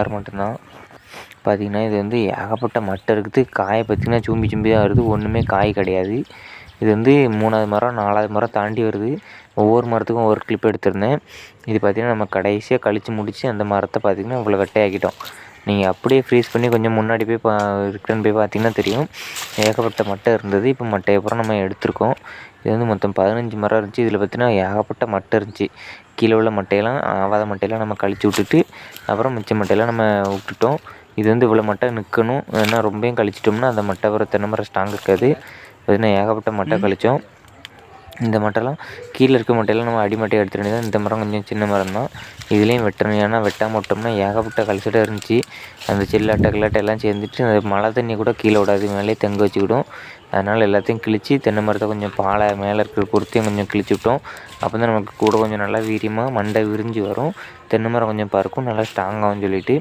மட்டும்தான். பார்த்திங்கன்னா இது வந்து ஏகப்பட்ட மட்டை இருக்குது. காய பார்த்திங்கன்னா சும்பி தான் வருது. ஒன்றுமே காய் கிடையாது. இது வந்து 3வது மரம் 4வது மரம் தாண்டி வருது. ஒவ்வொரு மரத்துக்கும் ஒவ்வொரு கிளிப் எடுத்திருந்தேன். இது பார்த்திங்கன்னா நம்ம கடைசியாக கழித்து முடித்து அந்த மரத்தை பார்த்திங்கன்னா இவ்வளோ வெட்டையாக்கிட்டோம். நீங்கள் அப்படியே ஃப்ரீஸ் பண்ணி கொஞ்சம் முன்னாடி போய் ரிட்டர்ன் போய் பார்த்திங்கன்னா தெரியும். ஏகப்பட்ட மட்டை இருந்தது. இப்போ மட்டையை அப்புறம் நம்ம எடுத்திருக்கோம். இது வந்து மொத்தம் 15 மரம் இருந்துச்சு. இதில் பார்த்திங்கன்னா ஏகப்பட்ட மட்டை இருந்துச்சு. கீழே உள்ள மட்டையெல்லாம் ஆவாத மட்டையெல்லாம் நம்ம கழிச்சு விட்டுட்டு அப்புறம் மிச்ச மட்டையெல்லாம் நம்ம விட்டுட்டோம். இது வந்து இவ்வளோ மட்டை நிற்கணும். ஏன்னா ரொம்பவும் கழிச்சிட்டோம்னா அந்த மட்டை அப்புறம் தென்னை மரம் ஸ்ட்ராங் இருக்காது. பார்த்திங்கன்னா ஏகப்பட்ட மட்டை கழித்தோம். இந்த மட்டைலாம் கீழே இருக்க மட்டையெல்லாம் நம்ம அடிமட்டையை எடுத்துட வேண்டியது. இந்த மரம் கொஞ்சம் சின்ன மரம் தான். இதுலேயும் வெட்டணும். ஏன்னா வெட்டாமல் விட்டோம்னா ஏகப்பட்ட கழிச்சிட்டே இருந்துச்சு. அந்த கில்லாட்டை எல்லாம் சேர்ந்துட்டு அந்த மழை தண்ணி கூட கீழே விடாது, மேலே தங்க வச்சுக்கிடும். அதனால் எல்லாத்தையும் கிழித்து தென்னை மரத்தை கொஞ்சம் பாலை மேலே இருக்கிற குருத்தையும் கொஞ்சம் கிழிச்சு விட்டோம். அப்போ தான் நமக்கு கூட கொஞ்சம் நல்லா வீரியமாக மண்டை விரிஞ்சு வரும். தென்னை மரம் கொஞ்சம் பறக்கும், நல்லா ஸ்ட்ராங்காகவும் சொல்லிட்டு